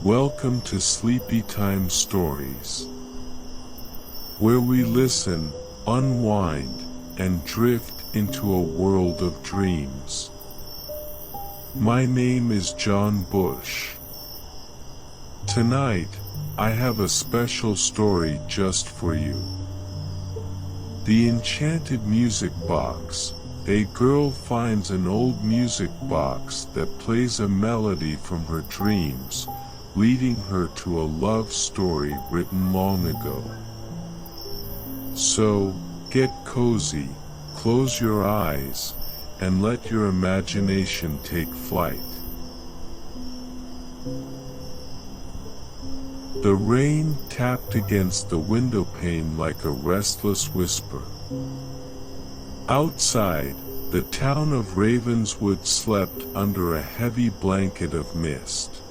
Welcome to Sleepytime Stories, where we listen, unwind, and drift into a world of dreams. My name is John Bush. Tonight, I have a special story just for you. The Enchanted Music Box. A girl finds an old music box that plays a melody from her dreams, leading her to a love story written long ago. So, get cozy, close your eyes, and let your imagination take flight. The rain tapped against the windowpane like a restless whisper. Outside, the town of Ravenswood slept under a heavy blanket of mist.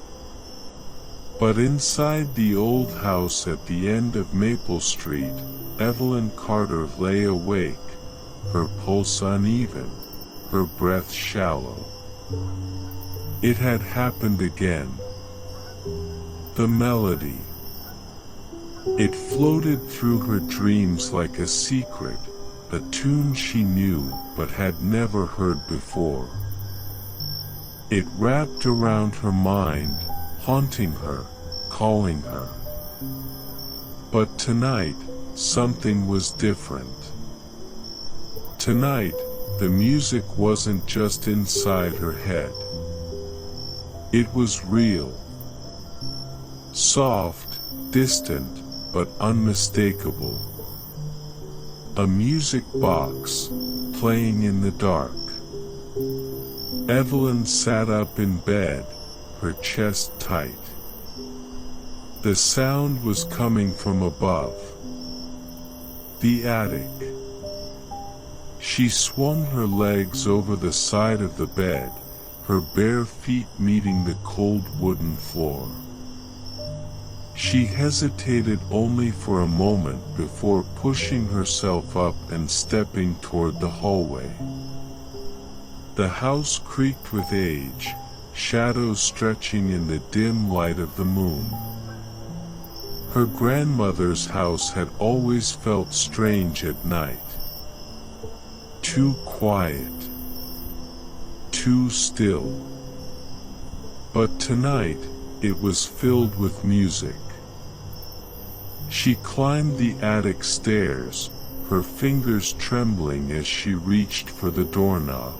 But inside the old house at the end of Maple Street, Evelyn Carter lay awake, her pulse uneven, her breath shallow. It had happened again. The melody. It floated through her dreams like a secret, a tune she knew but had never heard before. It wrapped around her mind, haunting her, calling her. But tonight, something was different. Tonight, the music wasn't just inside her head. It was real. Soft, distant, but unmistakable. A music box, playing in the dark. Evelyn sat up in bed, her chest tight. The sound was coming from above. The attic. She swung her legs over the side of the bed, her bare feet meeting the cold wooden floor. She hesitated only for a moment before pushing herself up and stepping toward the hallway. The house creaked with age, shadows stretching in the dim light of the moon. Her grandmother's house had always felt strange at night. Too quiet. Too still. But tonight, it was filled with music. She climbed the attic stairs, her fingers trembling as she reached for the doorknob.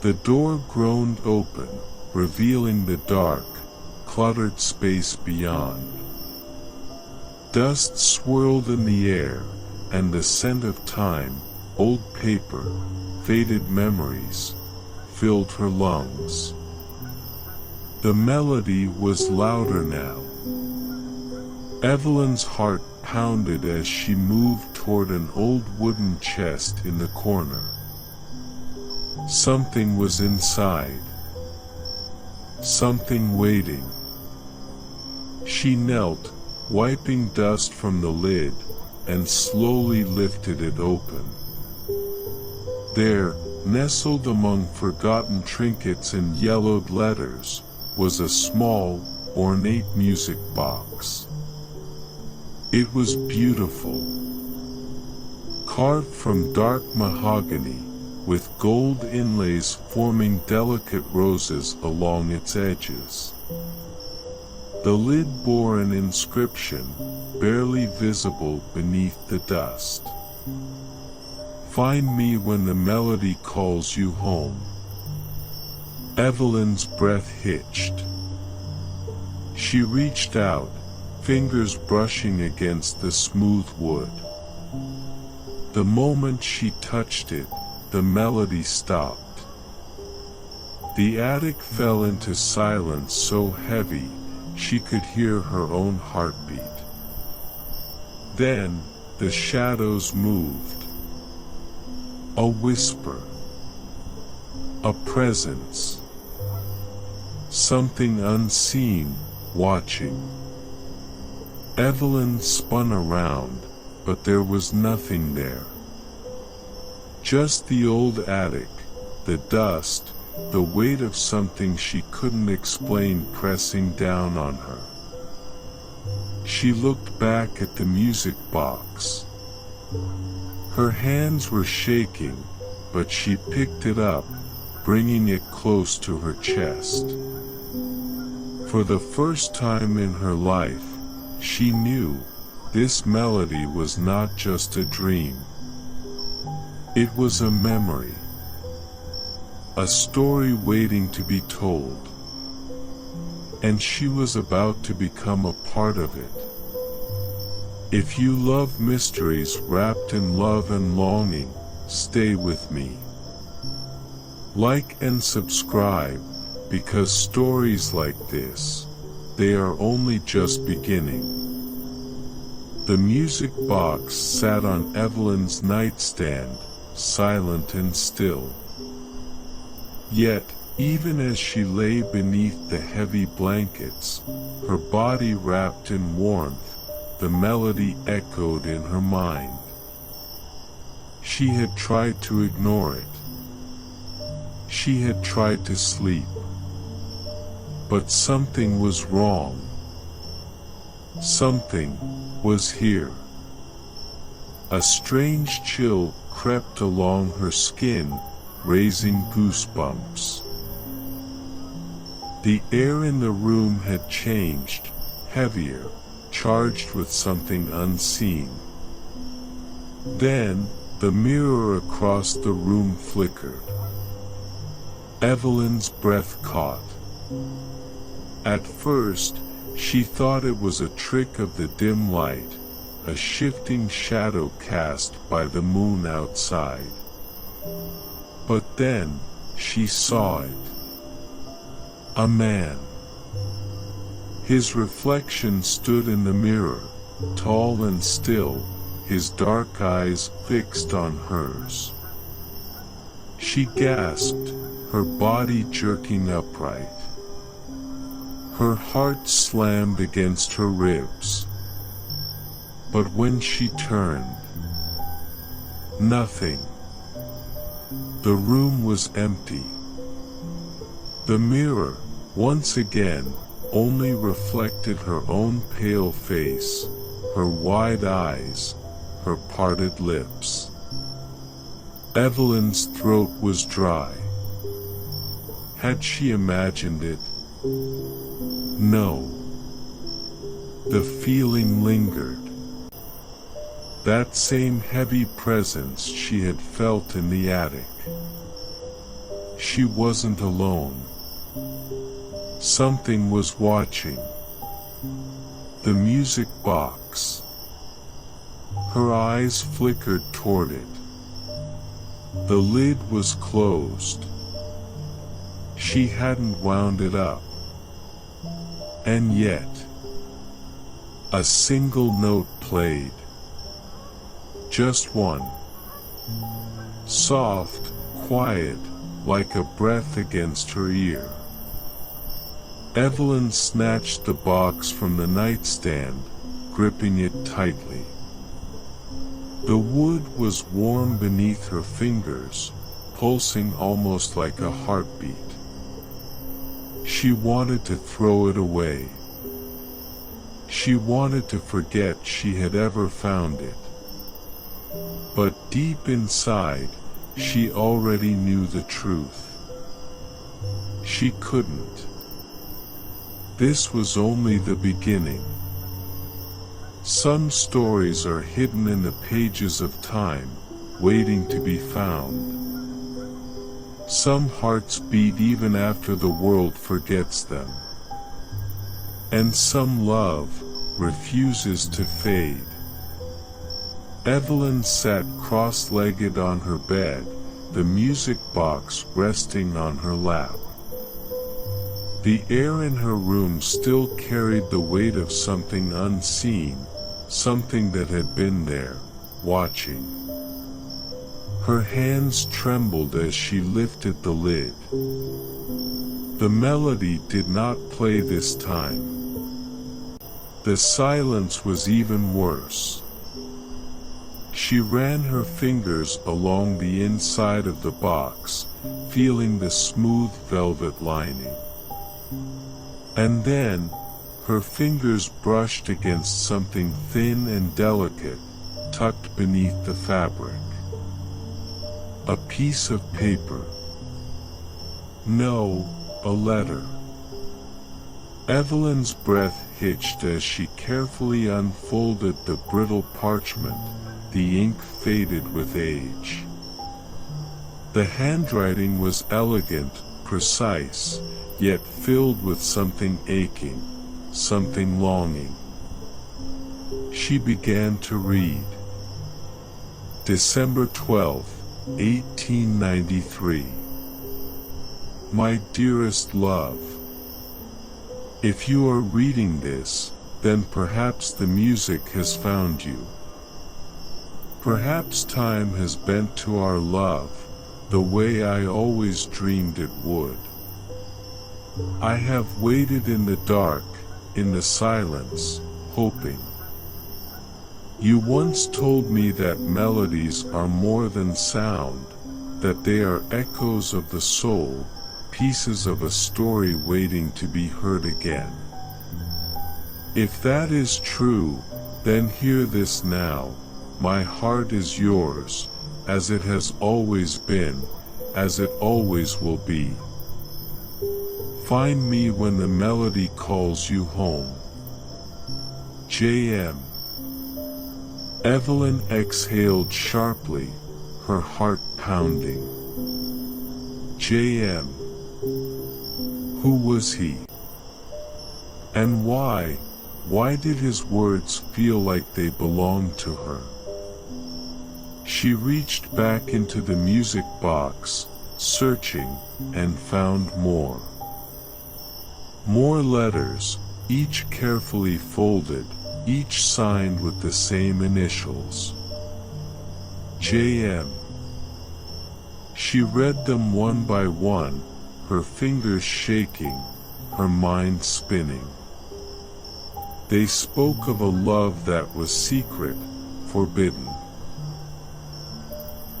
The door groaned open, revealing the dark, cluttered space beyond. Dust swirled in the air, and the scent of time, old paper, faded memories, filled her lungs. The melody was louder now. Evelyn's heart pounded as she moved toward an old wooden chest in the corner. Something was inside. Something waiting. She knelt, wiping dust from the lid, and slowly lifted it open. There, nestled among forgotten trinkets and yellowed letters, was a small, ornate music box. It was beautiful. Carved from dark mahogany, with gold inlays forming delicate roses along its edges. The lid bore an inscription, barely visible beneath the dust. "Find me when the melody calls you home." Evelyn's breath hitched. She reached out, fingers brushing against the smooth wood. The moment she touched it, the melody stopped. The attic fell into silence so heavy, she could hear her own heartbeat. Then, the shadows moved. A whisper. A presence. Something unseen, watching. Evelyn spun around, but there was nothing there. Just the old attic, the dust, the weight of something she couldn't explain pressing down on her. She looked back at the music box. Her hands were shaking, but she picked it up, bringing it close to her chest. For the first time in her life, she knew this melody was not just a dream. It was a memory, a story waiting to be told, and she was about to become a part of it. If you love mysteries wrapped in love and longing, stay with me. Like and subscribe, because stories like this, they are only just beginning. The music box sat on Evelyn's nightstand, silent and still. Yet, even as she lay beneath the heavy blankets, her body wrapped in warmth, the melody echoed in her mind. She had tried to ignore it. She had tried to sleep. But something was wrong. Something was here. A strange chill crept along her skin, raising goosebumps. The air in the room had changed, heavier, charged with something unseen. Then, the mirror across the room flickered. Evelyn's breath caught. At first, she thought it was a trick of the dim light, a shifting shadow cast by the moon outside. But then, she saw it. A man. His reflection stood in the mirror, tall and still, his dark eyes fixed on hers. She gasped, her body jerking upright. Her heart slammed against her ribs. But when she turned, nothing. The room was empty. The mirror, once again, only reflected her own pale face, her wide eyes, her parted lips. Evelyn's throat was dry. Had she imagined it? No. The feeling lingered. That same heavy presence she had felt in the attic. She wasn't alone. Something was watching. The music box. Her eyes flickered toward it. The lid was closed. She hadn't wound it up. And yet, a single note played. Just one. Soft, quiet, like a breath against her ear. Evelyn snatched the box from the nightstand, gripping it tightly. The wood was warm beneath her fingers, pulsing almost like a heartbeat. She wanted to throw it away. She wanted to forget she had ever found it. But deep inside, she already knew the truth. She couldn't. This was only the beginning. Some stories are hidden in the pages of time, waiting to be found. Some hearts beat even after the world forgets them. And some love refuses to fade. Evelyn sat cross-legged on her bed, the music box resting on her lap. The air in her room still carried the weight of something unseen, something that had been there, watching. Her hands trembled as she lifted the lid. The melody did not play this time. The silence was even worse. She ran her fingers along the inside of the box, feeling the smooth velvet lining. And then, her fingers brushed against something thin and delicate, tucked beneath the fabric. A piece of paper. No, a letter. Evelyn's breath hitched as she carefully unfolded the brittle parchment, the ink faded with age. The handwriting was elegant, precise, yet filled with something aching, something longing. She began to read. December 12, 1893. My dearest love. If you are reading this, then perhaps the music has found you. Perhaps time has bent to our love, the way I always dreamed it would. I have waited in the dark, in the silence, hoping. You once told me that melodies are more than sound, that they are echoes of the soul, pieces of a story waiting to be heard again. If that is true, then hear this now. My heart is yours, as it has always been, as it always will be. Find me when the melody calls you home. J.M. Evelyn exhaled sharply, her heart pounding. J.M. Who was he? And why did his words feel like they belonged to her? She reached back into the music box, searching, and found more. More letters, each carefully folded, each signed with the same initials. J.M. She read them one by one, her fingers shaking, her mind spinning. They spoke of a love that was secret, forbidden.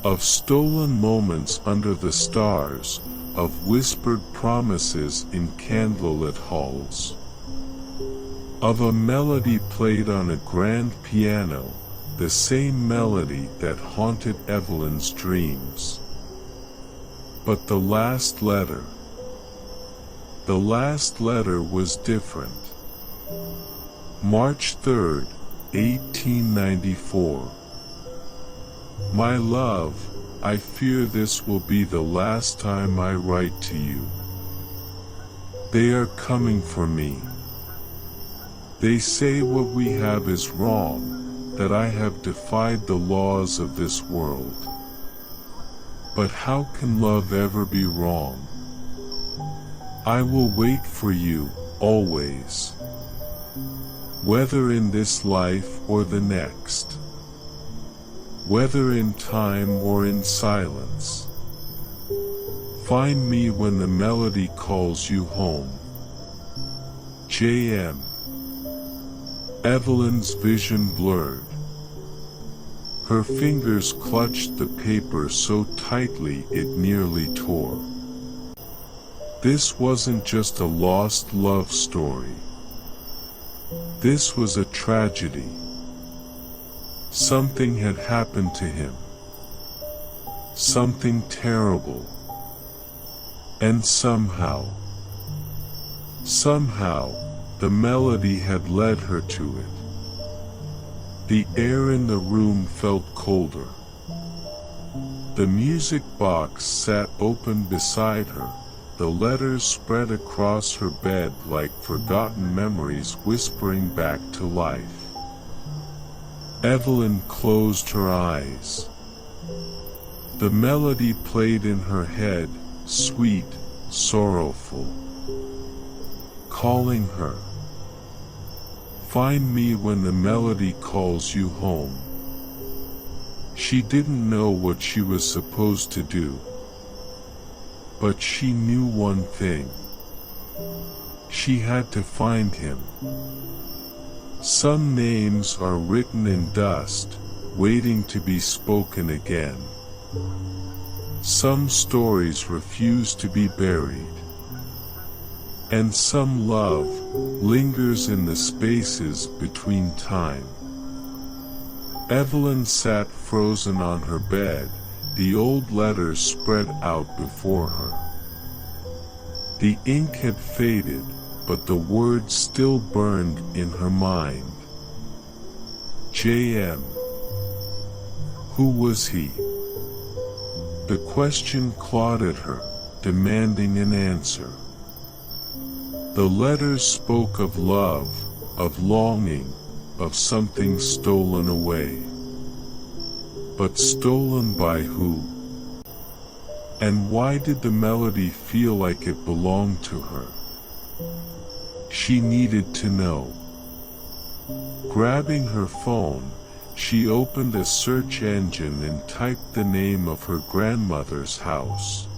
Of stolen moments under the stars, of whispered promises in candlelit halls. Of a melody played on a grand piano, the same melody that haunted Evelyn's dreams. But the last letter was different. March 3, 1894. My love, I fear this will be the last time I write to you. They are coming for me. They say what we have is wrong, that I have defied the laws of this world. But how can love ever be wrong? I will wait for you, always. Whether in this life or the next. Whether in time or in silence. Find me when the melody calls you home. J.M. Evelyn's vision blurred. Her fingers clutched the paper so tightly it nearly tore. This wasn't just a lost love story. This was a tragedy. Something had happened to him. Something terrible. And somehow, the melody had led her to it. The air in the room felt colder. The music box sat open beside her, the letters spread across her bed like forgotten memories whispering back to life. Evelyn closed her eyes. The melody played in her head, sweet, sorrowful. Calling her. Find me when the melody calls you home. She didn't know what she was supposed to do. But she knew one thing. She had to find him. Some names are written in dust, waiting to be spoken again. Some stories refuse to be buried, and some love lingers in the spaces between time. Evelyn sat frozen on her bed, the old letters spread out before her. The ink had faded, but the words still burned in her mind. J.M. Who was he? The question clawed at her, demanding an answer. The letters spoke of love, of longing, of something stolen away. But stolen by who? And why did the melody feel like it belonged to her? She needed to know. Grabbing her phone, she opened a search engine and typed the name of her grandmother's house.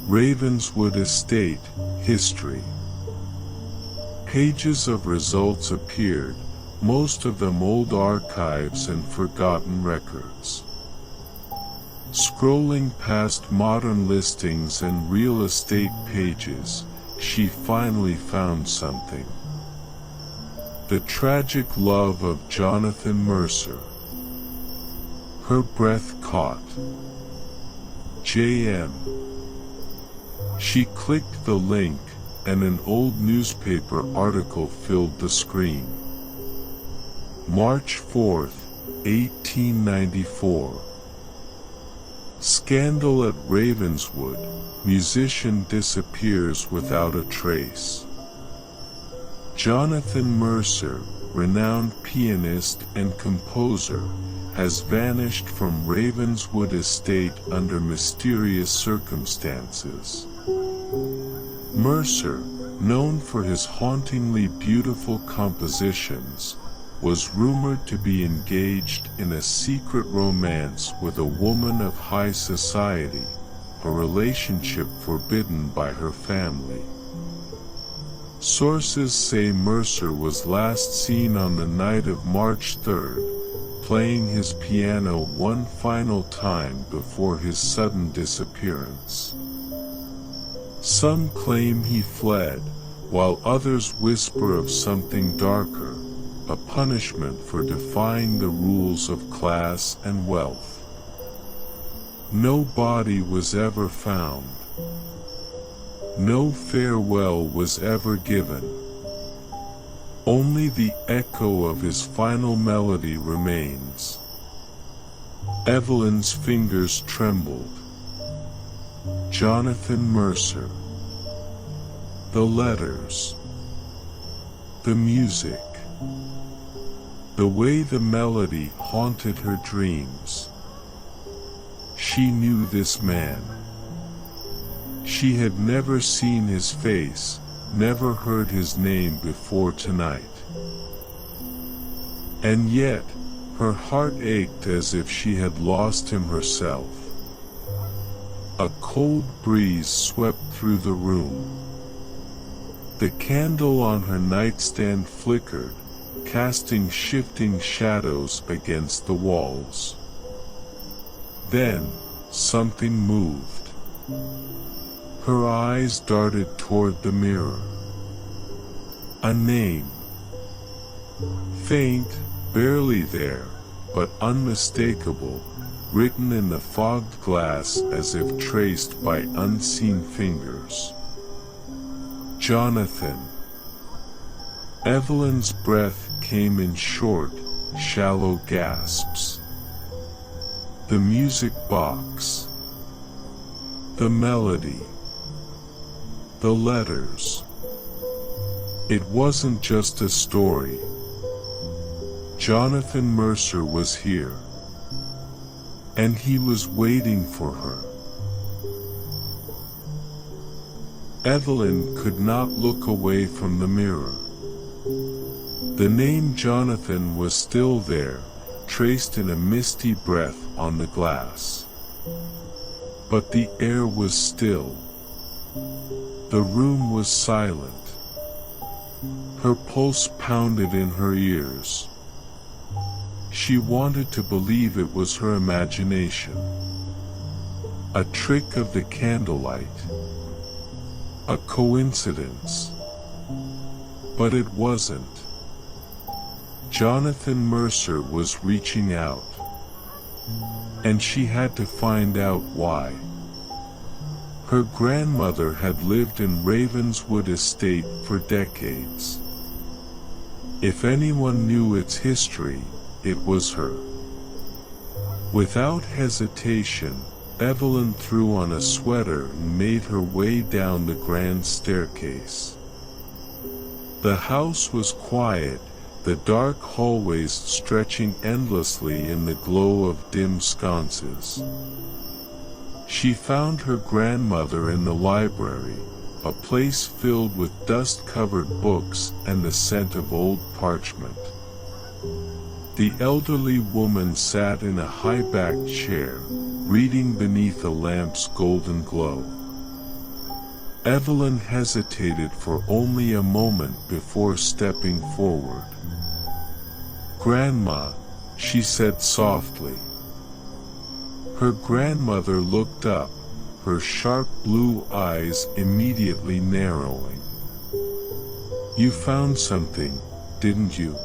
Ravenswood Estate, history. Pages of results appeared, most of them old archives and forgotten records. Scrolling past modern listings and real estate pages, she finally found something. The tragic love of Jonathan Mercer. Her breath caught. J.M. She clicked the link, and an old newspaper article filled the screen. March 4, 1894. Scandal at Ravenswood, musician disappears without a trace. Jonathan Mercer, renowned pianist and composer, has vanished from Ravenswood Estate under mysterious circumstances. Mercer, known for his hauntingly beautiful compositions, was rumored to be engaged in a secret romance with a woman of high society, a relationship forbidden by her family. Sources say Mercer was last seen on the night of March 3rd, playing his piano one final time before his sudden disappearance. Some claim he fled, while others whisper of something darker, a punishment for defying the rules of class and wealth. No body was ever found. No farewell was ever given. Only the echo of his final melody remains. Evelyn's fingers trembled. Jonathan Mercer. The letters. The music. The way the melody haunted her dreams. She knew this man. She had never seen his face, never heard his name before tonight. And yet, her heart ached as if she had lost him herself. A cold breeze swept through the room. The candle on her nightstand flickered, casting shifting shadows against the walls. Then, something moved. Her eyes darted toward the mirror. A name. Faint, barely there, but unmistakable, written in the fogged glass as if traced by unseen fingers. Jonathan. Evelyn's breath came in short, shallow gasps. The music box. The melody. The letters. It wasn't just a story. Jonathan Mercer was here. And he was waiting for her. Evelyn could not look away from the mirror. The name Jonathan was still there, traced in a misty breath on the glass. But the air was still. The room was silent. Her pulse pounded in her ears. She wanted to believe it was her imagination. A trick of the candlelight. A coincidence. But it wasn't. Jonathan Mercer was reaching out. And she had to find out why. Her grandmother had lived in Ravenswood Estate for decades. If anyone knew its history, it was her. Without hesitation, Evelyn threw on a sweater and made her way down the grand staircase. The house was quiet, the dark hallways stretching endlessly in the glow of dim sconces. She found her grandmother in the library, a place filled with dust-covered books and the scent of old parchment. The elderly woman sat in a high-backed chair, reading beneath a lamp's golden glow. Evelyn hesitated for only a moment before stepping forward. "Grandma," she said softly. Her grandmother looked up, her sharp blue eyes immediately narrowing. "You found something, didn't you?"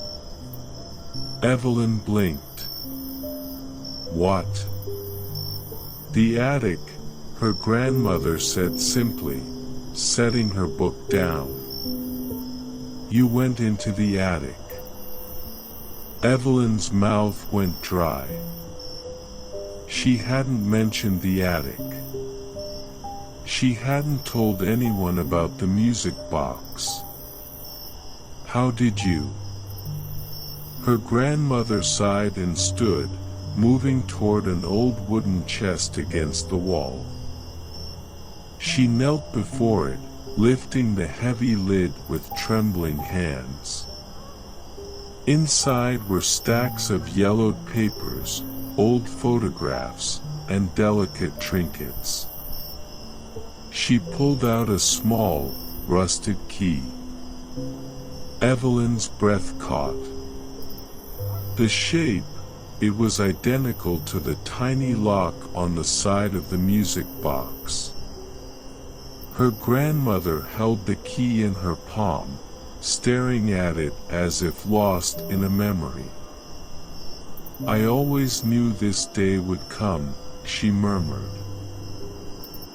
Evelyn blinked. "What?" "The attic," her grandmother said simply, setting her book down. "You went into the attic." Evelyn's mouth went dry. She hadn't mentioned the attic. She hadn't told anyone about the music box. "How did you?" Her grandmother sighed and stood, moving toward an old wooden chest against the wall. She knelt before it, lifting the heavy lid with trembling hands. Inside were stacks of yellowed papers, old photographs, and delicate trinkets. She pulled out a small, rusted key. Evelyn's breath caught. The shape, it was identical to the tiny lock on the side of the music box. Her grandmother held the key in her palm, staring at it as if lost in a memory. "I always knew this day would come," she murmured.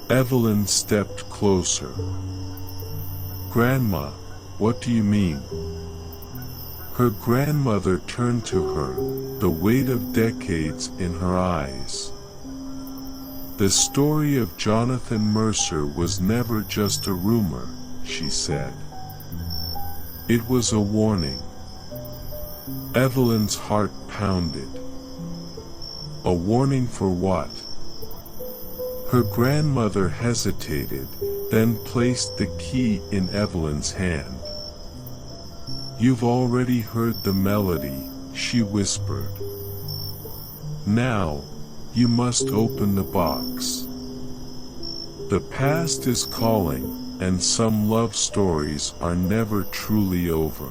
Evelyn stepped closer. "Grandma, what do you mean?" Her grandmother turned to her, the weight of decades in her eyes. "The story of Jonathan Mercer was never just a rumor," she said. "It was a warning." Evelyn's heart pounded. A warning for what? Her grandmother hesitated, then placed the key in Evelyn's hand. "You've already heard the melody," she whispered. "Now, you must open the box. The past is calling, and some love stories are never truly over.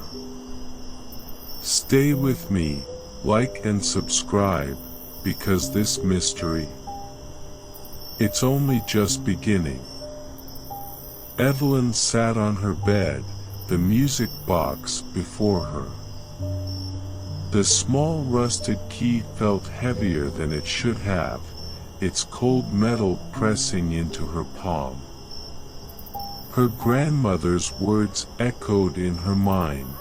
Stay with me, like and subscribe, because this mystery, it's only just beginning." Evelyn sat on her bed, the music box before her. The small rusted key felt heavier than it should have, its cold metal pressing into her palm. Her grandmother's words echoed in her mind.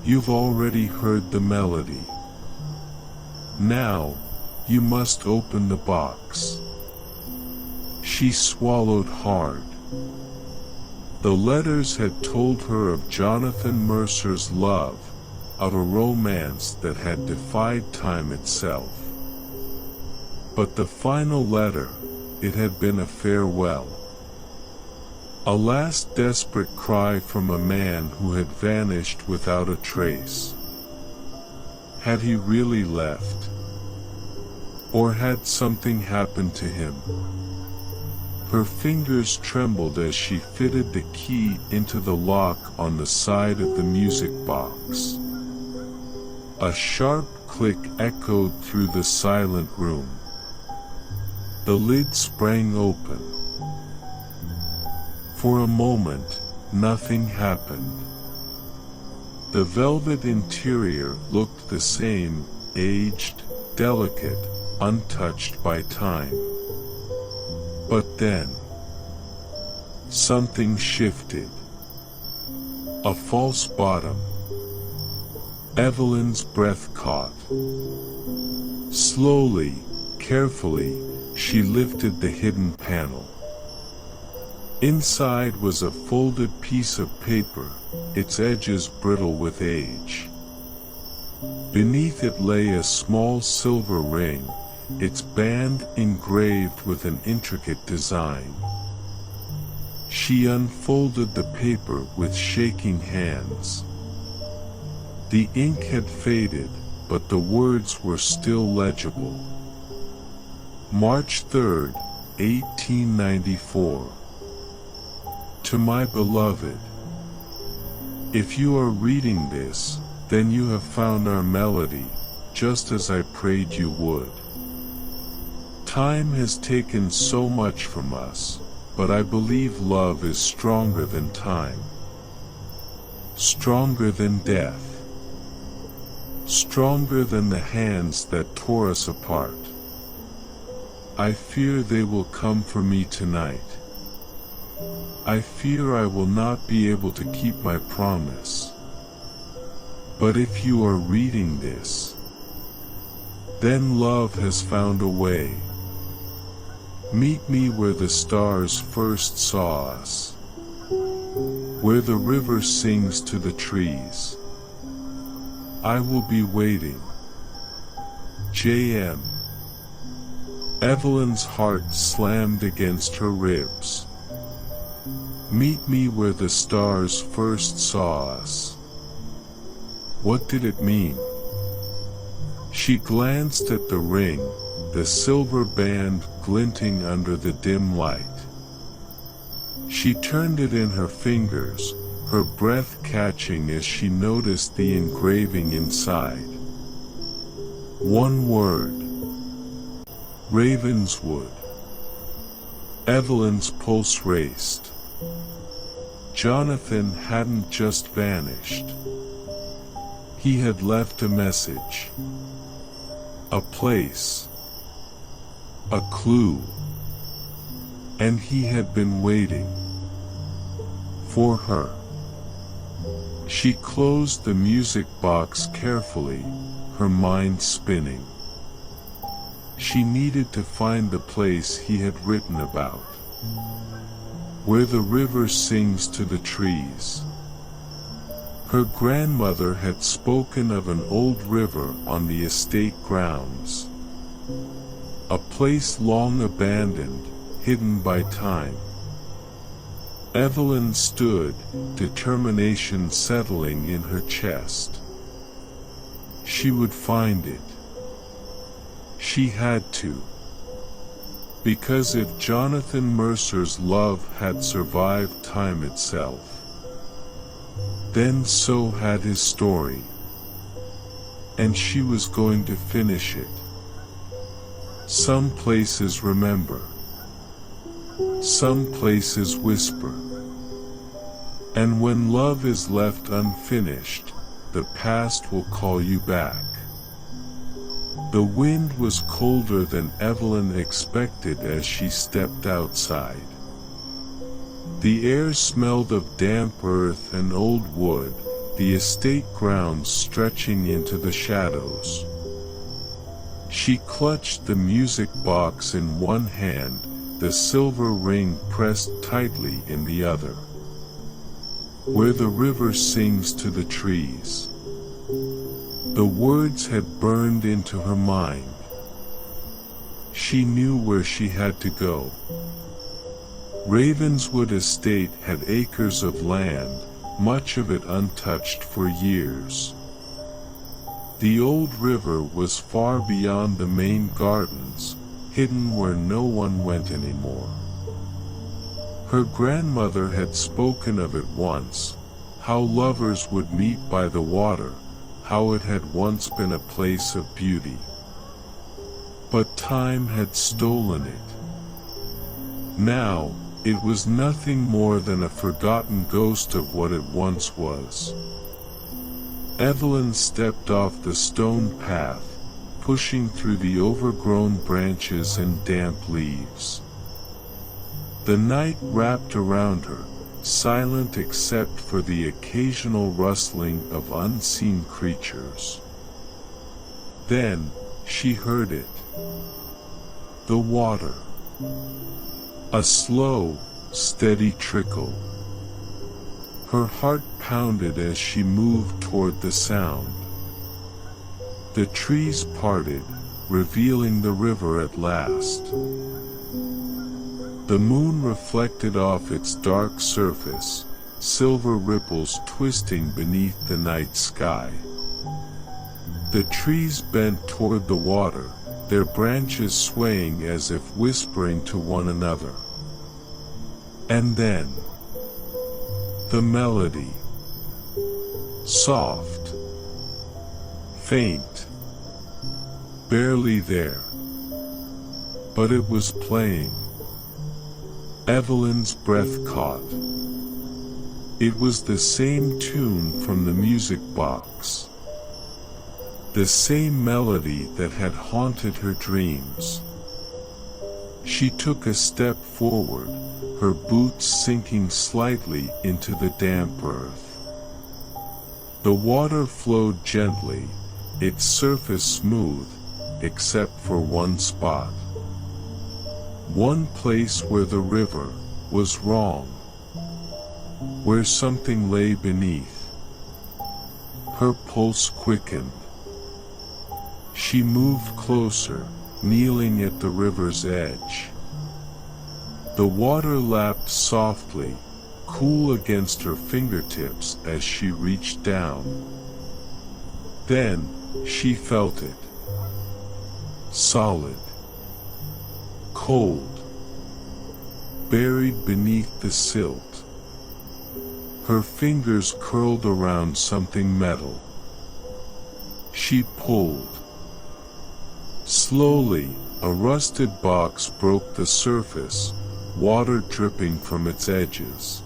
"You've already heard the melody. Now, you must open the box." She swallowed hard. The letters had told her of Jonathan Mercer's love, of a romance that had defied time itself. But the final letter, it had been a farewell. A last desperate cry from a man who had vanished without a trace. Had he really left? Or had something happened to him? Her fingers trembled as she fitted the key into the lock on the side of the music box. A sharp click echoed through the silent room. The lid sprang open. For a moment, nothing happened. The velvet interior looked the same, aged, delicate, untouched by time. But then, something shifted. A false bottom. Evelyn's breath caught. Slowly, carefully, she lifted the hidden panel. Inside was a folded piece of paper, its edges brittle with age. Beneath it lay a small silver ring, its band engraved with an intricate design. She unfolded the paper with shaking hands. The ink had faded, but the words were still legible. March 3rd, 1894. To my beloved. If you are reading this, then you have found our melody, just as I prayed you would. Time has taken so much from us, but I believe love is stronger than time. Stronger than death. Stronger than the hands that tore us apart. I fear they will come for me tonight. I fear I will not be able to keep my promise. But if you are reading this, then love has found a way. Meet me where the stars first saw us, where the river sings to the trees. I will be waiting. J.M. Evelyn's heart slammed against her ribs. Meet me where the stars first saw us. What did it mean? She glanced at the ring, the silver band glinting under the dim light. She turned it in her fingers, her breath catching as she noticed the engraving inside. One word. Ravenswood. Evelyn's pulse raced. Jonathan hadn't just vanished. He had left a message. A place. A clue. And he had been waiting. For her. She closed the music box carefully, her mind spinning. She needed to find the place he had written about. Where the river sings to the trees. Her grandmother had spoken of an old river on the estate grounds. A place long abandoned, hidden by time. Evelyn stood, determination settling in her chest. She would find it. She had to. Because if Jonathan Mercer's love had survived time itself, then so had his story. And she was going to finish it. Some places remember. Some places whisper. And when love is left unfinished, the past will call you back. The wind was colder than Evelyn expected as she stepped outside. The air smelled of damp earth and old wood, the estate grounds stretching into the shadows. She clutched the music box in one hand, the silver ring pressed tightly in the other. Where the river sings to the trees. The words had burned into her mind. She knew where she had to go. Ravenswood Estate had acres of land, much of it untouched for years. The old river was far beyond the main gardens, hidden where no one went anymore. Her grandmother had spoken of it once, how lovers would meet by the water, how it had once been a place of beauty. But time had stolen it. Now, it was nothing more than a forgotten ghost of what it once was. Evelyn stepped off the stone path, pushing through the overgrown branches and damp leaves. The night wrapped around her, silent except for the occasional rustling of unseen creatures. Then, she heard it. The water. A slow, steady trickle. Her heart pounded as she moved toward the sound. The trees parted, revealing the river at last. The moon reflected off its dark surface, silver ripples twisting beneath the night sky. The trees bent toward the water, their branches swaying as if whispering to one another. And then, the melody. Soft, faint, barely there. But it was playing. Evelyn's breath caught. It was the same tune from the music box. The same melody that had haunted her dreams. She took a step forward, her boots sinking slightly into the damp earth. The water flowed gently, its surface smooth, except for one spot. One place where the river was wrong. Where something lay beneath. Her pulse quickened. She moved closer, kneeling at the river's edge. The water lapped softly, cool against her fingertips as she reached down. Then, she felt it. Solid. Cold. Buried beneath the silt. Her fingers curled around something metal. She pulled. Slowly, a rusted box broke the surface, water dripping from its edges.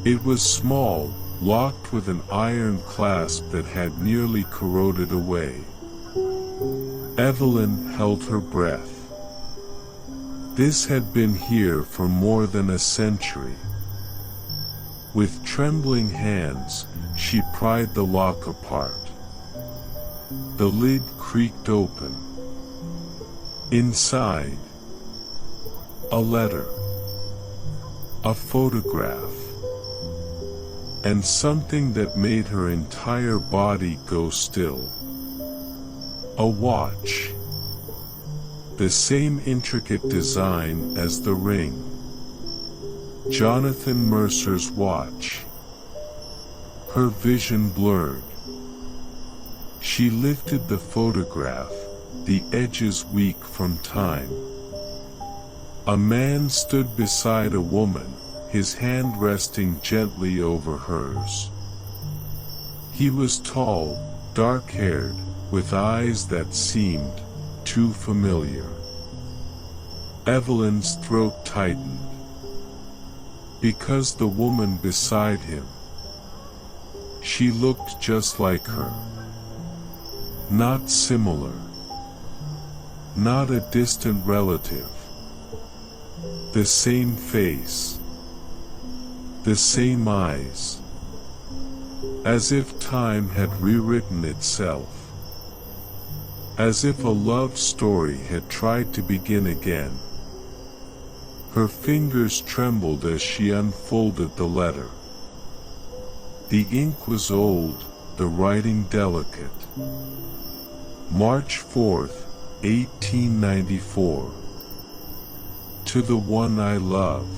It was small, locked with an iron clasp that had nearly corroded away. Evelyn held her breath. This had been here for more than a century. With trembling hands, she pried the lock apart. The lid creaked open. Inside, a letter, a photograph, and something that made her entire body go still. A watch. The same intricate design as the ring. Jonathan Mercer's watch. Her vision blurred. She lifted the photograph, the edges weak from time. A man stood beside a woman, his hand resting gently over hers. He was tall, dark-haired, with eyes that seemed too familiar. Evelyn's throat tightened. Because the woman beside him, she looked just like her. Not similar. Not a distant relative. The same face. The same eyes. As if time had rewritten itself. As if a love story had tried to begin again. Her fingers trembled as she unfolded the letter. The ink was old, the writing delicate. March 4th, 1894. To the one I love.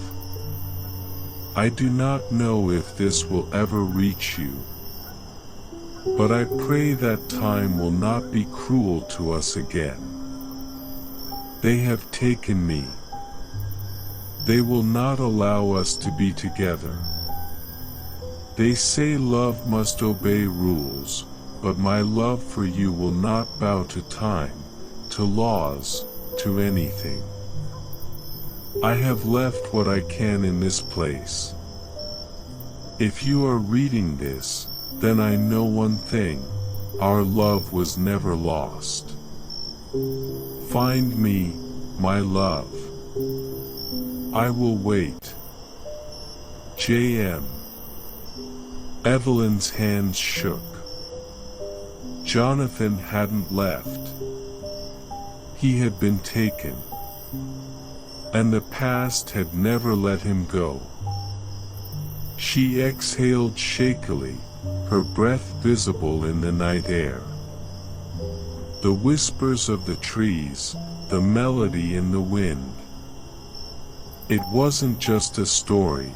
I do not know if this will ever reach you. But I pray that time will not be cruel to us again. They have taken me. They will not allow us to be together. They say love must obey rules, but my love for you will not bow to time, to laws, to anything. I have left what I can in this place. If you are reading this, then I know one thing, our love was never lost. Find me, my love. I will wait. J.M. Evelyn's hands shook. Jonathan hadn't left. He had been taken. And the past had never let him go. She exhaled shakily, her breath visible in the night air. The whispers of the trees, the melody in the wind. It wasn't just a story.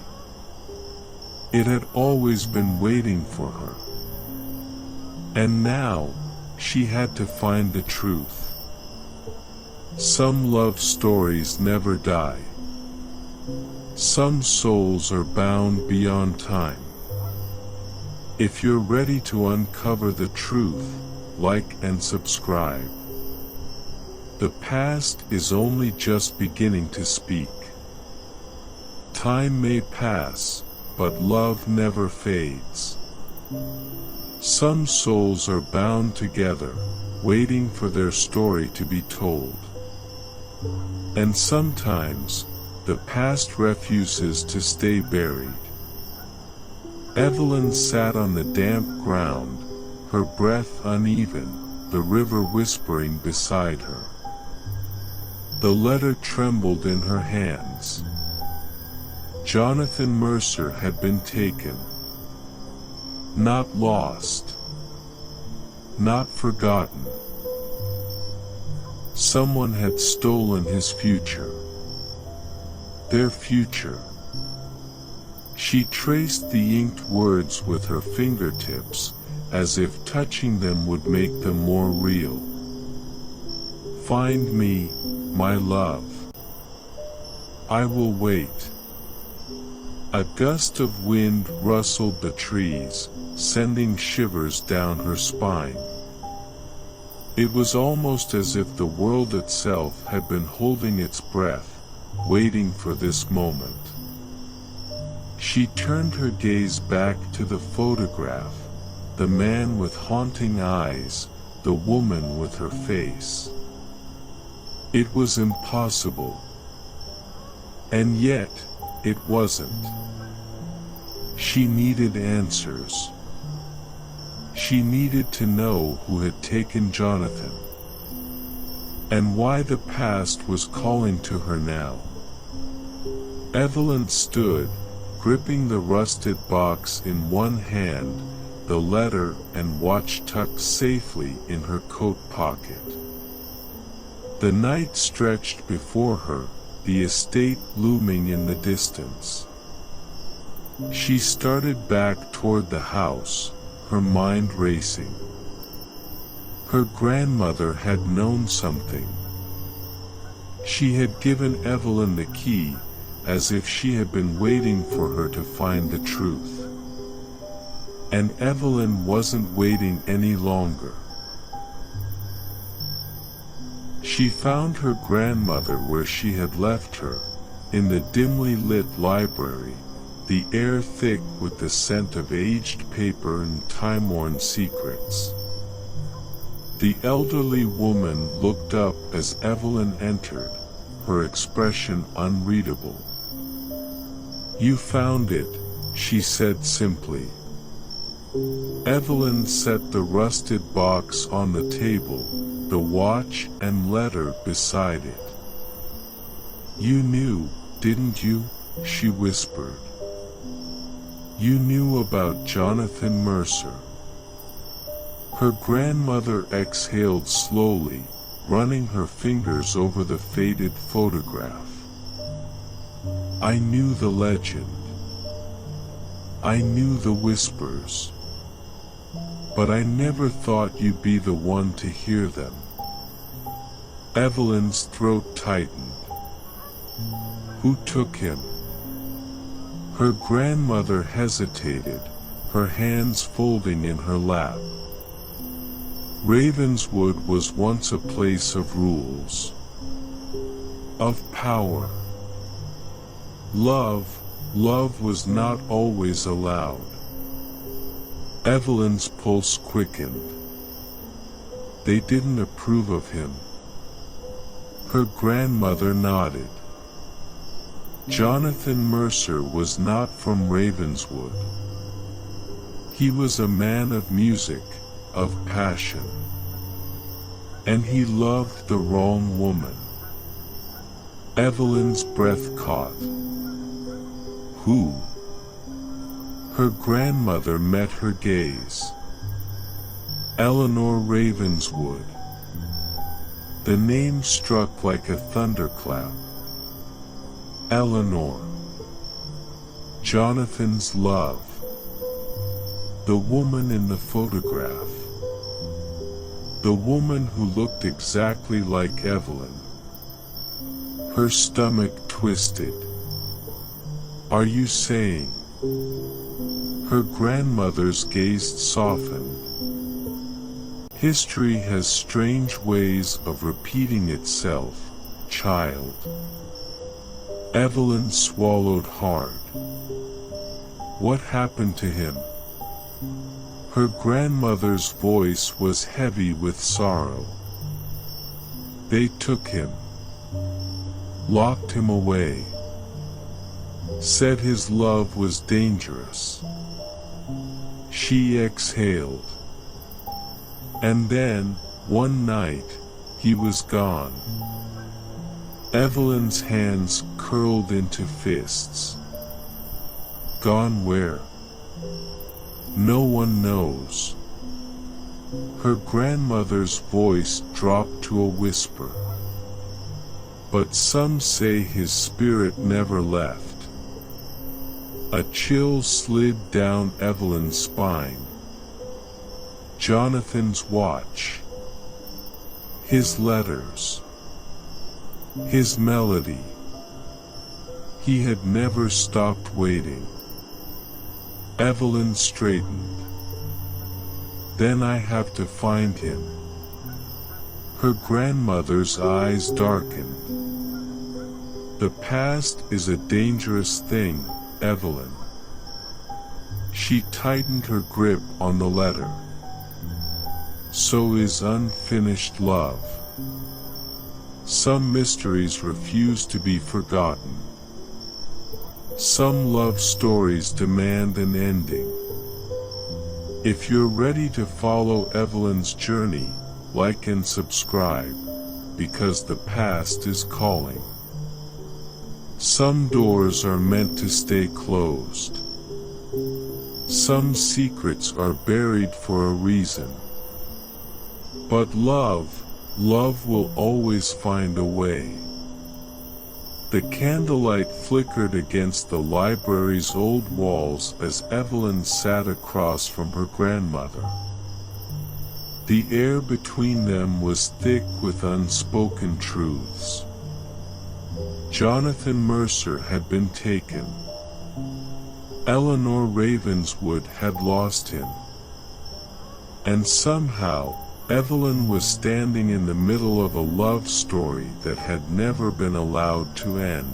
It had always been waiting for her. And now, she had to find the truth. Some love stories never die. Some souls are bound beyond time. If you're ready to uncover the truth, like and subscribe. The past is only just beginning to speak. Time may pass, but love never fades. Some souls are bound together, waiting for their story to be told. And sometimes, the past refuses to stay buried. Evelyn sat on the damp ground, her breath uneven, the river whispering beside her. The letter trembled in her hands. Jonathan Mercer had been taken. Not lost. Not forgotten. Someone had stolen his future. Their future. She traced the inked words with her fingertips, as if touching them would make them more real. Find me, my love. I will wait. A gust of wind rustled the trees, sending shivers down her spine. It was almost as if the world itself had been holding its breath, waiting for this moment. She turned her gaze back to the photograph, the man with haunting eyes, the woman with her face. It was impossible. And yet, it wasn't. She needed answers. She needed to know who had taken Jonathan, and why the past was calling to her now. Evelyn stood, gripping the rusted box in one hand, the letter and watch tucked safely in her coat pocket. The night stretched before her, the estate looming in the distance. She started back toward the house, her mind racing. Her grandmother had known something. She had given Evelyn the key, as if she had been waiting for her to find the truth. And Evelyn wasn't waiting any longer. She found her grandmother where she had left her, in the dimly lit library, the air thick with the scent of aged paper and time-worn secrets. The elderly woman looked up as Evelyn entered, her expression unreadable. "You found it," she said simply. Evelyn set the rusted box on the table, the watch and letter beside it. "You knew, didn't you?" she whispered. "You knew about Jonathan Mercer." Her grandmother exhaled slowly, running her fingers over the faded photograph. "I knew the legend. I knew the whispers. But I never thought you'd be the one to hear them." Evelyn's throat tightened. "Who took him?" Her grandmother hesitated, her hands folding in her lap. Ravenswood was once a place of rules, of power. Love was not always allowed. Evelyn's pulse quickened. They didn't approve of him. Her grandmother nodded. Jonathan Mercer was not from Ravenswood. He was a man of music, of passion. And he loved the wrong woman. Evelyn's breath caught. Who? Her grandmother met her gaze. Eleanor Ravenswood. The name struck like a thunderclap. Eleanor. Jonathan's love. The woman in the photograph. The woman who looked exactly like Evelyn. Her stomach twisted. Are you saying? Her grandmother's gaze softened. History has strange ways of repeating itself, child. Evelyn swallowed hard. What happened to him? Her grandmother's voice was heavy with sorrow. They took him, locked him away, said his love was dangerous. She exhaled. And then, one night, he was gone. Evelyn's hands curled into fists. Gone where? No one knows. Her grandmother's voice dropped to a whisper. But some say his spirit never left. A chill slid down Evelyn's spine. Jonathan's watch. His letters. His melody. He had never stopped waiting. Evelyn straightened. Then I have to find him. Her grandmother's eyes darkened. The past is a dangerous thing, Evelyn. She tightened her grip on the letter. So is unfinished love. Some mysteries refuse to be forgotten. Some love stories demand an ending. If you're ready to follow Evelyn's journey, like and subscribe, because the past is calling. Some doors are meant to stay closed. Some secrets are buried for a reason. But love will always find a way. The candlelight flickered against the library's old walls as Evelyn sat across from her grandmother. The air between them was thick with unspoken truths. Jonathan Mercer had been taken. Eleanor Ravenswood had lost him. And somehow, Evelyn was standing in the middle of a love story that had never been allowed to end.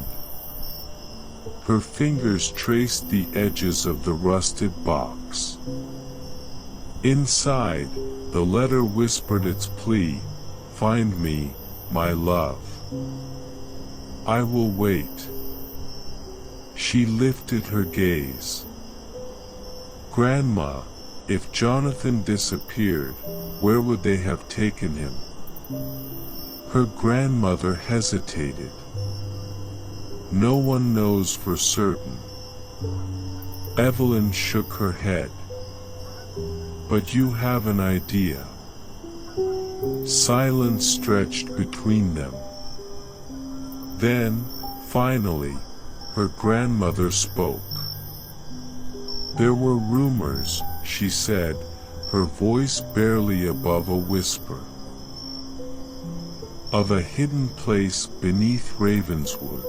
Her fingers traced the edges of the rusted box. Inside, the letter whispered its plea, "Find me, my love. I will wait." She lifted her gaze. "Grandma, if Jonathan disappeared, where would they have taken him?" Her grandmother hesitated. "No one knows for certain." Evelyn shook her head. "But you have an idea." Silence stretched between them. Then, finally, her grandmother spoke. "There were rumors," she said, her voice barely above a whisper, "of a hidden place beneath Ravenswood.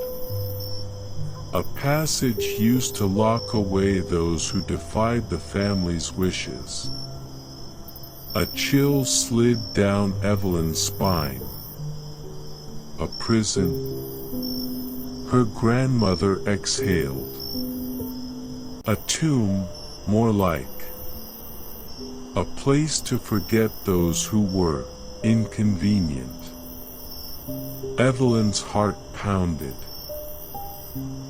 A passage used to lock away those who defied the family's wishes. A chill slid down Evelyn's spine. A prison? Her grandmother exhaled. A tomb, more like. A place to forget those who were inconvenient. Evelyn's heart pounded.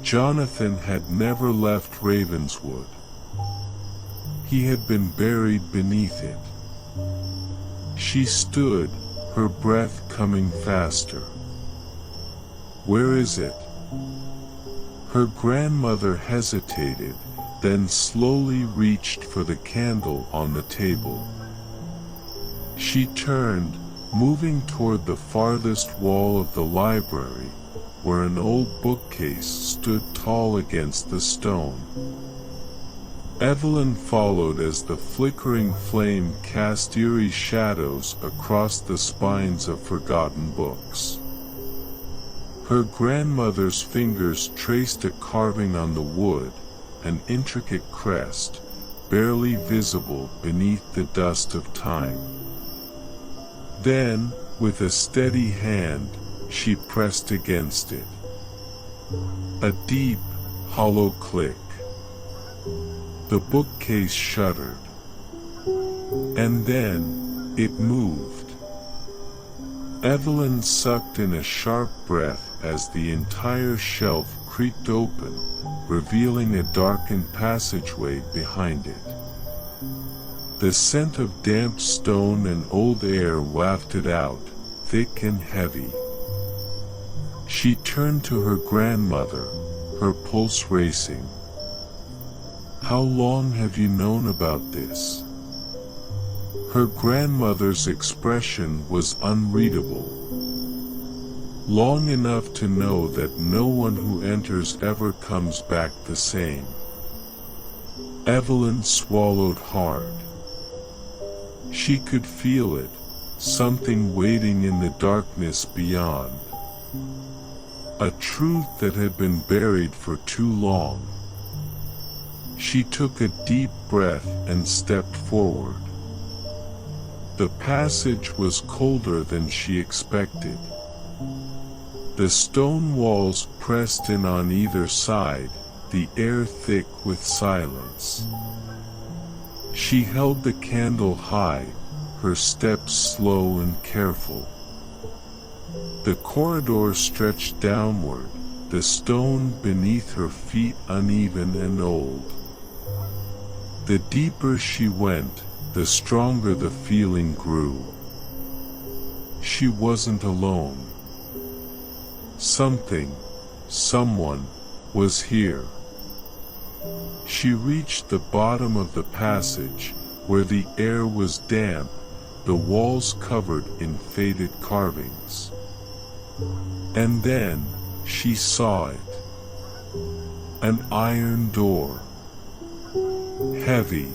Jonathan had never left Ravenswood. He had been buried beneath it. She stood, her breath coming faster. Where is it? Her grandmother hesitated, then slowly reached for the candle on the table. She turned, moving toward the farthest wall of the library, where an old bookcase stood tall against the stone. Evelyn followed as the flickering flame cast eerie shadows across the spines of forgotten books. Her grandmother's fingers traced a carving on the wood, an intricate crest, barely visible beneath the dust of time. Then, with a steady hand, she pressed against it. A deep, hollow click. The bookcase shuddered. And then, it moved. Evelyn sucked in a sharp breath as the entire shelf creaked open, revealing a darkened passageway behind it. The scent of damp stone and old air wafted out, thick and heavy. She turned to her grandmother, her pulse racing. "How long have you known about this?" Her grandmother's expression was unreadable. Long enough to know that no one who enters ever comes back the same. Evelyn swallowed hard. She could feel it, something waiting in the darkness beyond. A truth that had been buried for too long. She took a deep breath and stepped forward. The passage was colder than she expected. The stone walls pressed in on either side, the air thick with silence. She held the candle high, her steps slow and careful. The corridor stretched downward, the stone beneath her feet uneven and old. The deeper she went, the stronger the feeling grew. She wasn't alone. Someone, was here. She reached the bottom of the passage, where the air was damp, the walls covered in faded carvings. And then, she saw it. An iron door. Heavy.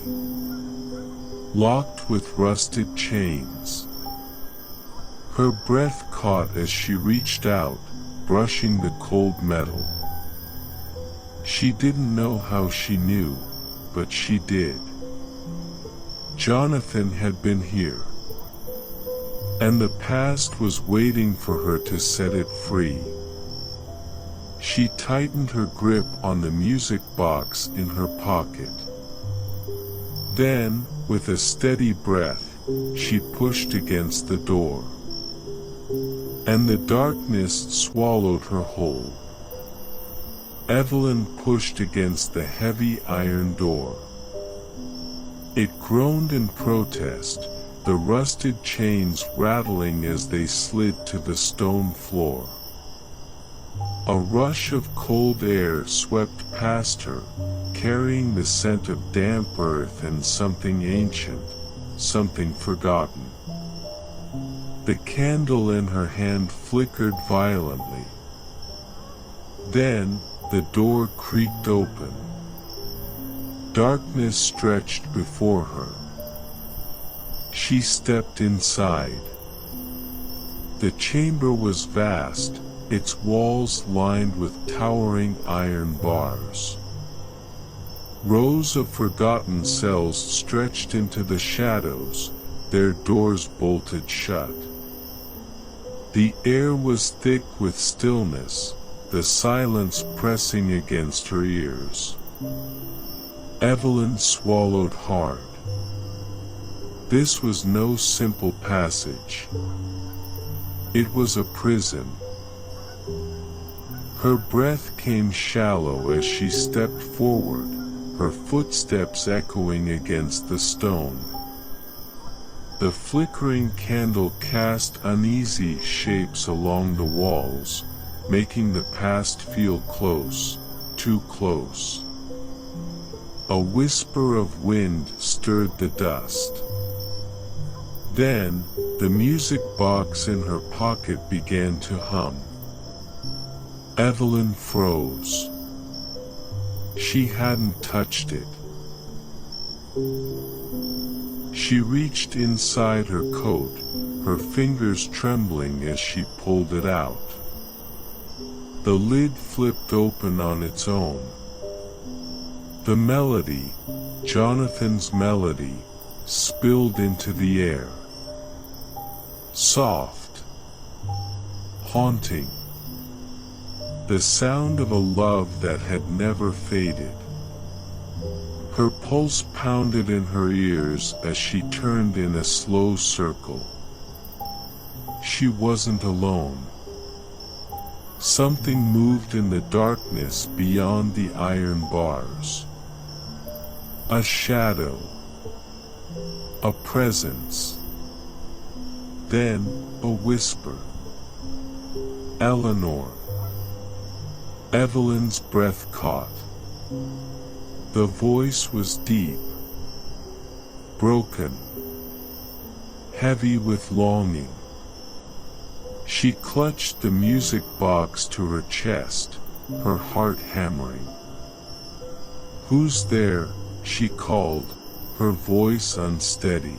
Locked with rusted chains. Her breath caught as she reached out, brushing the cold metal. She didn't know how she knew, but she did. Jonathan had been here. And the past was waiting for her to set it free. She tightened her grip on the music box in her pocket. Then, with a steady breath, she pushed against the door. And the darkness swallowed her whole. Evelyn pushed against the heavy iron door. It groaned in protest, the rusted chains rattling as they slid to the stone floor. A rush of cold air swept past her, carrying the scent of damp earth and something ancient, something forgotten. The candle in her hand flickered violently. Then, the door creaked open. Darkness stretched before her. She stepped inside. The chamber was vast, its walls lined with towering iron bars. Rows of forgotten cells stretched into the shadows, their doors bolted shut. The air was thick with stillness, the silence pressing against her ears. Evelyn swallowed hard. This was no simple passage. It was a prison. Her breath came shallow as she stepped forward, her footsteps echoing against the stone. The flickering candle cast uneasy shapes along the walls, making the past feel close, too close. A whisper of wind stirred the dust. Then, the music box in her pocket began to hum. Evelyn froze. She hadn't touched it. She reached inside her coat, her fingers trembling as she pulled it out. The lid flipped open on its own. The melody, Jonathan's melody, spilled into the air. Soft, haunting, the sound of a love that had never faded. Her pulse pounded in her ears as she turned in a slow circle. She wasn't alone. Something moved in the darkness beyond the iron bars. A shadow, a presence. Then, a whisper. Eleanor. Evelyn's breath caught. The voice was deep, broken, heavy with longing. She clutched the music box to her chest, her heart hammering. "Who's there?" she called, her voice unsteady.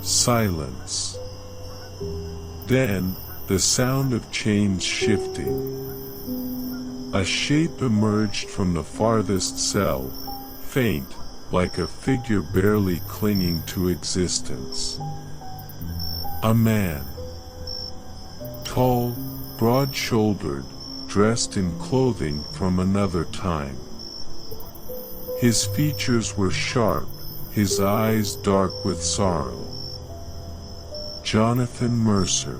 Silence. Then, the sound of chains shifting. A shape emerged from the farthest cell, faint, like a figure barely clinging to existence. A man. Tall, broad-shouldered, dressed in clothing from another time. His features were sharp, his eyes dark with sorrow. Jonathan Mercer.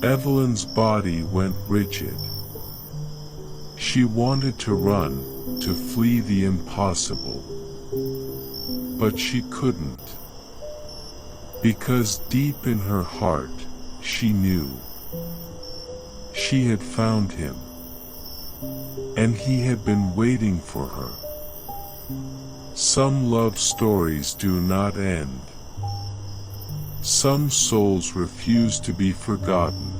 Evelyn's body went rigid. She wanted to run, to flee the impossible. But she couldn't. Because deep in her heart, she knew. She had found him. And he had been waiting for her. Some love stories do not end. Some souls refuse to be forgotten.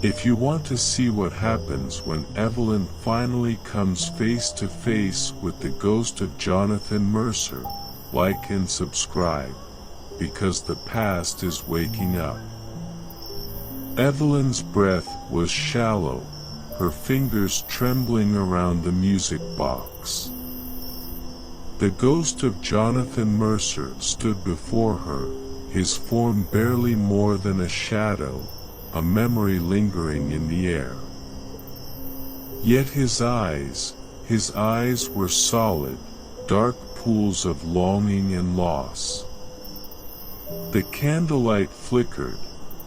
If you want to see what happens when Evelyn finally comes face to face with the ghost of Jonathan Mercer, like and subscribe, because the past is waking up. Evelyn's breath was shallow, her fingers trembling around the music box. The ghost of Jonathan Mercer stood before her, his form barely more than a shadow, a memory lingering in the air. Yet his eyes were solid, dark pools of longing and loss. The candlelight flickered,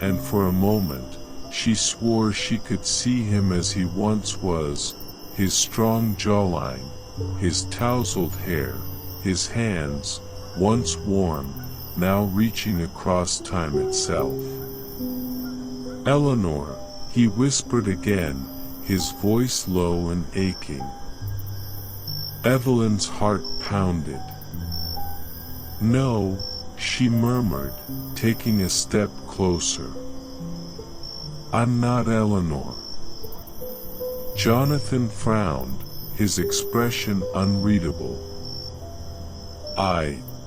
and for a moment, she swore she could see him as he once was, his strong jawline, his tousled hair, his hands, once warm, now reaching across time itself. "Eleanor," he whispered again, his voice low and aching. Evelyn's heart pounded. "No," she murmured, taking a step closer. "I'm not Eleanor." Jonathan frowned, his expression unreadable.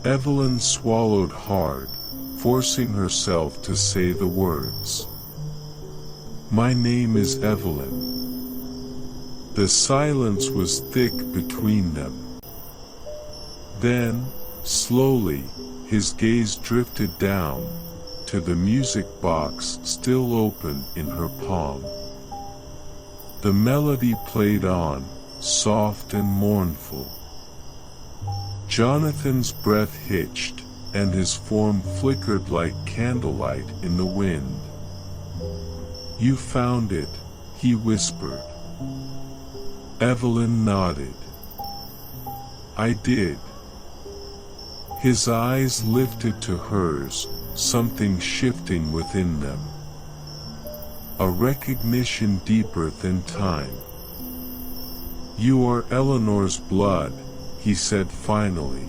Evelyn swallowed hard, forcing herself to say the words. "My name is Evelyn." The silence was thick between them. Then, Slowly, his gaze drifted down to the music box still open in her palm. The melody played on, soft and mournful. Jonathan's breath hitched, and his form flickered like candlelight in the wind. "You found it," he whispered. Evelyn nodded. "I did." His eyes lifted to hers, something shifting within them. A recognition deeper than time. "You are Eleanor's blood," he said finally.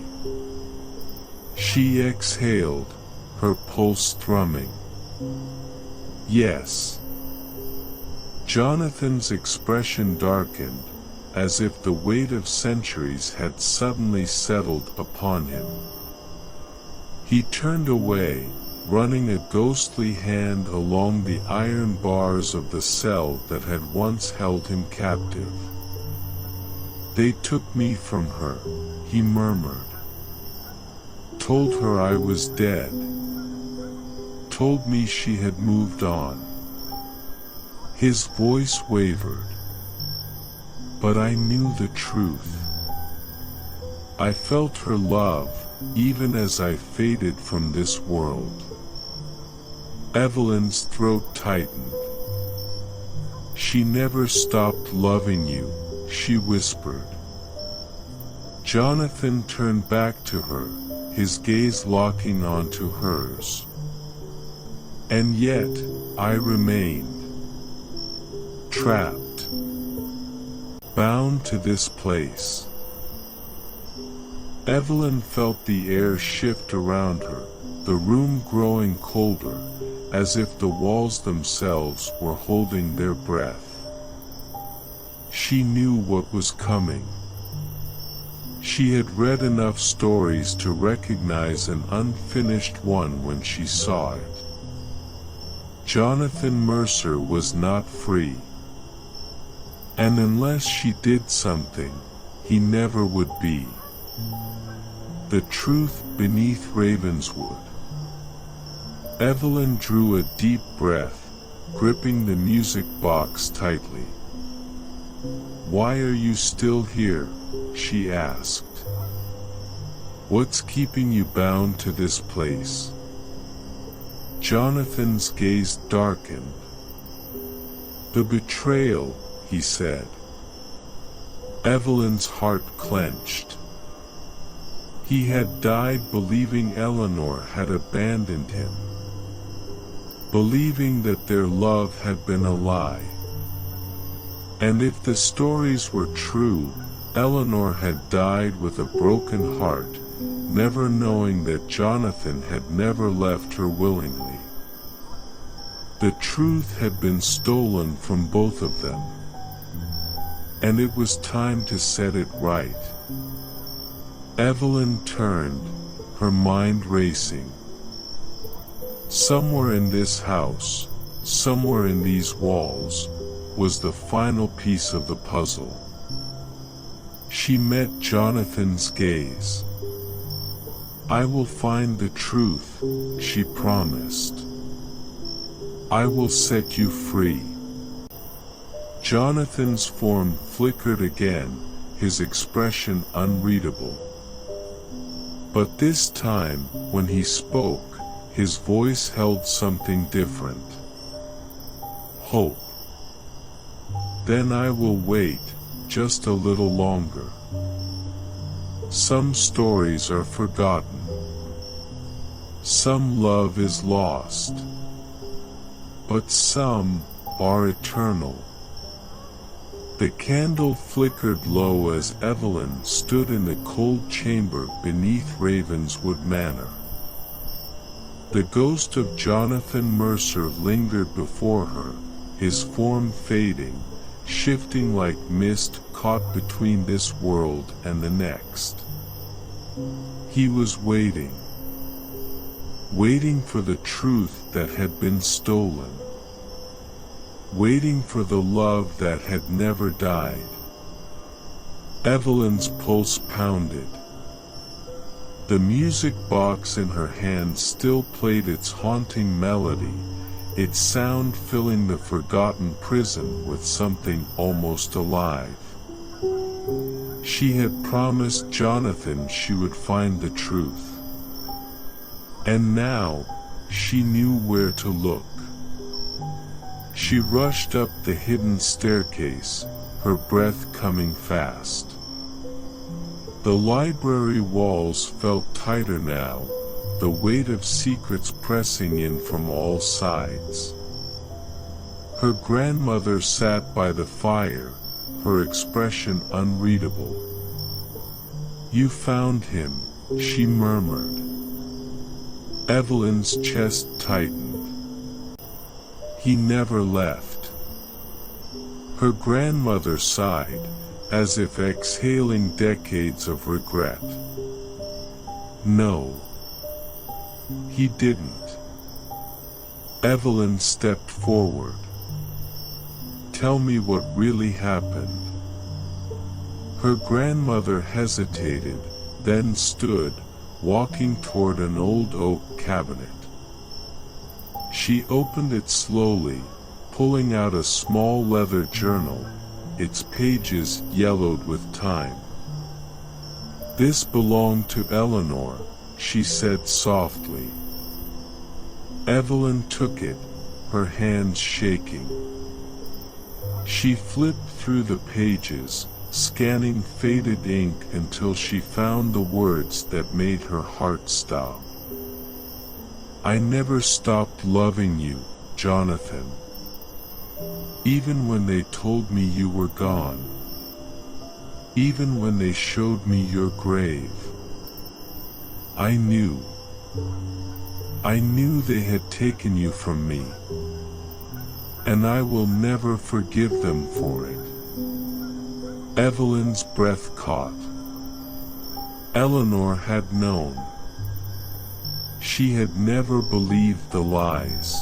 She exhaled, her pulse thrumming. "Yes." Jonathan's expression darkened, as if the weight of centuries had suddenly settled upon him. He turned away, running a ghostly hand along the iron bars of the cell that had once held him captive. "They took me from her," he murmured. "Told her I was dead. Told me she had moved on." His voice wavered. "But I knew the truth. I felt her love, even as I faded from this world." Evelyn's throat tightened. "She never stopped loving you," she whispered. Jonathan turned back to her, his gaze locking onto hers. "And yet, I remained. Trapped. Bound to this place." Evelyn felt the air shift around her, the room growing colder, as if the walls themselves were holding their breath. She knew what was coming. She had read enough stories to recognize an unfinished one when she saw it. Jonathan Mercer was not free. And unless she did something, he never would be. The truth beneath Ravenswood. Evelyn drew a deep breath, gripping the music box tightly. "Why are you still here?" she asked. "What's keeping you bound to this place?" Jonathan's gaze darkened. "The betrayal," he said. Evelyn's heart clenched. He had died believing Eleanor had abandoned him, believing that their love had been a lie. And if the stories were true, Eleanor had died with a broken heart, never knowing that Jonathan had never left her willingly. The truth had been stolen from both of them. And it was time to set it right. Evelyn turned, her mind racing. Somewhere in this house, somewhere in these walls, was the final piece of the puzzle. She met Jonathan's gaze. "I will find the truth," she promised. "I will set you free." Jonathan's form flickered again, his expression unreadable. But this time, when he spoke, his voice held something different. "Hope." "Then I will wait, just a little longer. Some stories are forgotten. Some love is lost. But some are eternal." The candle flickered low as Evelyn stood in the cold chamber beneath Ravenswood Manor. The ghost of Jonathan Mercer lingered before her, his form fading, shifting like mist caught between this world and the next. He was waiting. Waiting for the truth that had been stolen. Waiting for the love that had never died. Evelyn's pulse pounded. The music box in her hand still played its haunting melody, its sound filling the forgotten prison with something almost alive. She had promised Jonathan she would find the truth. And now, she knew where to look. She rushed up the hidden staircase, her breath coming fast. The library walls felt tighter now, the weight of secrets pressing in from all sides. Her grandmother sat by the fire, her expression unreadable. "You found him," she murmured. Evelyn's chest tightened. "He never left." Her grandmother sighed, as if exhaling decades of regret. "No, he didn't." Evelyn stepped forward. "Tell me what really happened." Her grandmother hesitated, then stood, walking toward an old oak cabinet. She opened it slowly, pulling out a small leather journal, its pages yellowed with time. "This belonged to Eleanor," she said softly. Evelyn took it, her hands shaking. She flipped through the pages, scanning faded ink until she found the words that made her heart stop. "I never stopped loving you, Jonathan. Even when they told me you were gone. Even when they showed me your grave. I knew. I knew they had taken you from me. And I will never forgive them for it." Evelyn's breath caught. Eleanor had known. She had never believed the lies.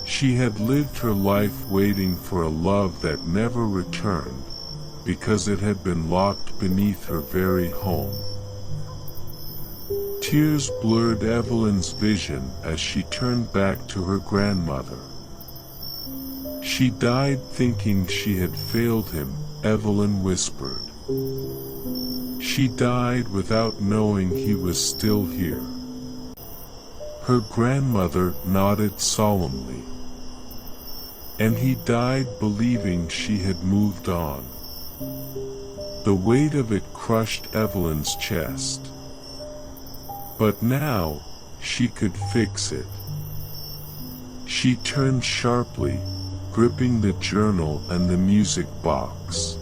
She had lived her life waiting for a love that never returned, because it had been locked beneath her very home. Tears blurred Evelyn's vision as she turned back to her grandmother. "She died thinking she had failed him," Evelyn whispered. "She died without knowing he was still here." Her grandmother nodded solemnly. "And he died believing she had moved on." The weight of it crushed Evelyn's chest. But now, she could fix it. She turned sharply, gripping the journal and the music box.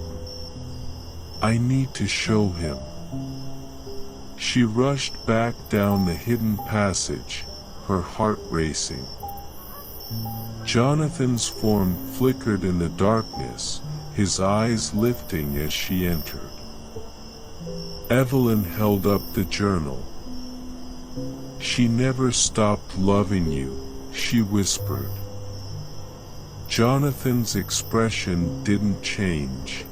"I need to show him." She rushed back down the hidden passage, her heart racing. Jonathan's form flickered in the darkness, his eyes lifting as she entered. Evelyn held up the journal. "She never stopped loving you," she whispered. Jonathan's expression didn't change.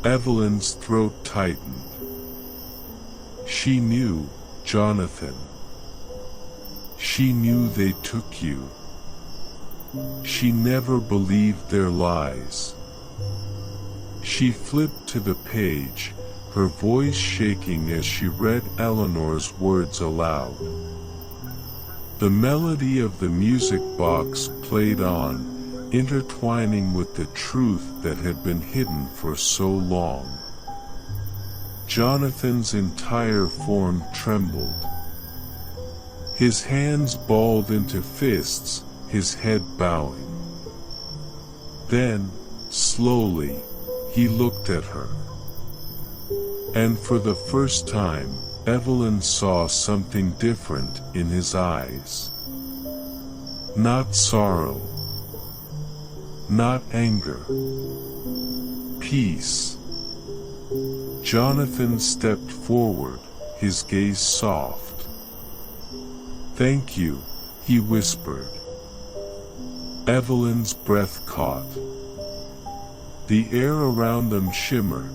Evelyn's throat tightened. She knew, Jonathan. She knew they took you. She never believed their lies. She flipped to the page, her voice shaking as she read Eleanor's words aloud. The melody of the music box played on, intertwining with the truth that had been hidden for so long. Jonathan's entire form trembled. His hands balled into fists, his head bowing. Then, slowly, he looked at her. And for the first time, Evelyn saw something different in his eyes. Not sorrow. Not anger. Peace. Jonathan stepped forward, his gaze soft. "Thank you," he whispered. Evelyn's breath caught. The air around them shimmered,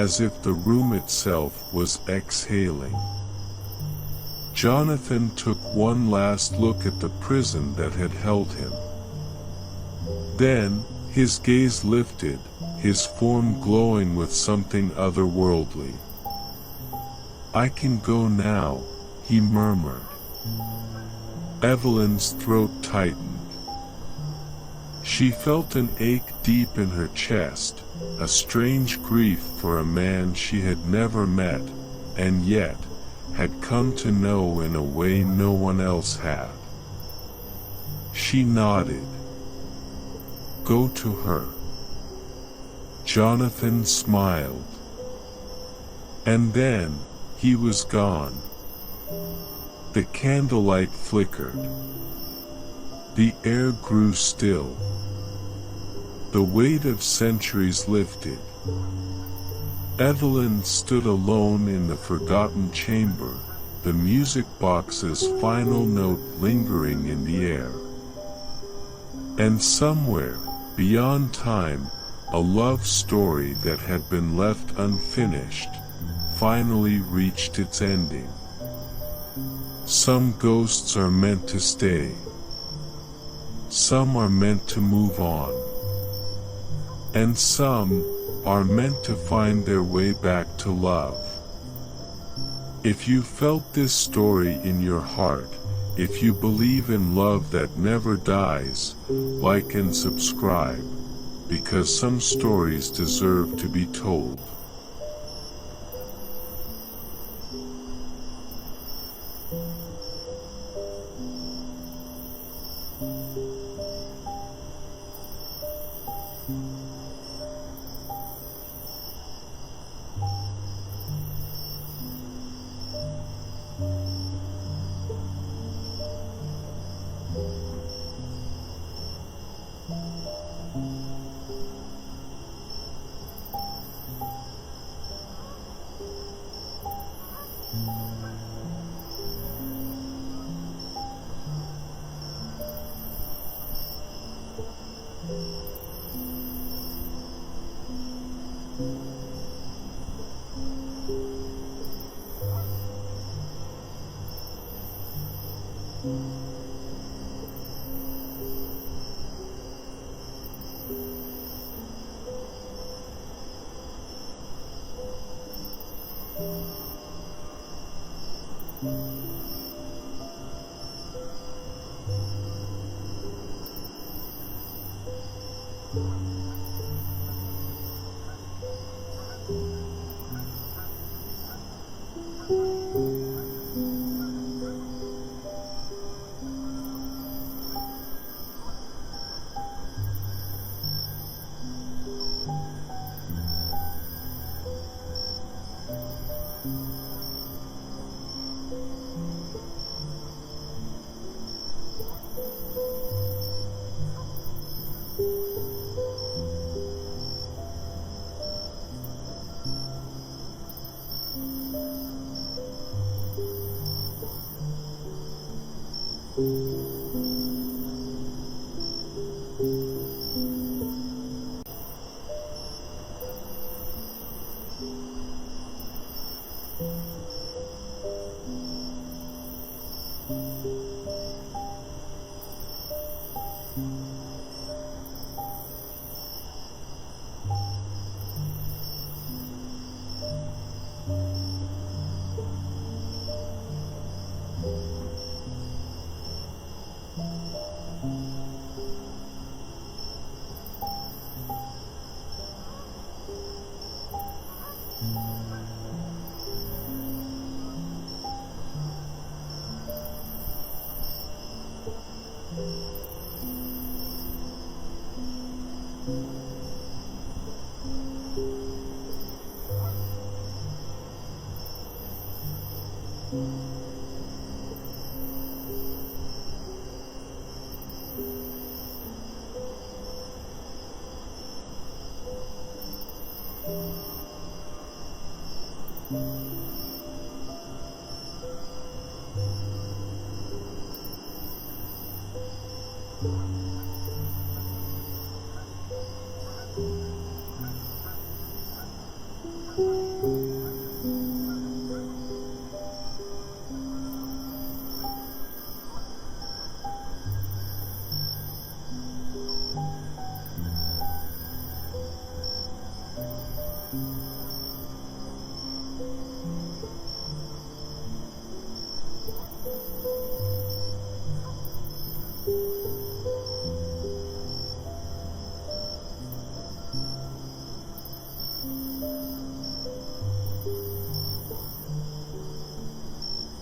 as if the room itself was exhaling. Jonathan took one last look at the prison that had held him. Then, his gaze lifted, his form glowing with something otherworldly. "I can go now," he murmured. Evelyn's throat tightened. She felt an ache deep in her chest, a strange grief for a man she had never met, and yet had come to know in a way no one else had. She nodded. "Go to her." Jonathan smiled. And then, he was gone. The candlelight flickered. The air grew still. The weight of centuries lifted. Evelyn stood alone in the forgotten chamber, the music box's final note lingering in the air. And somewhere, beyond time, a love story that had been left unfinished, finally reached its ending. Some ghosts are meant to stay. Some are meant to move on. And some are meant to find their way back to love. If you felt this story in your heart, if you believe in love that never dies, like and subscribe, because some stories deserve to be told.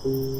you.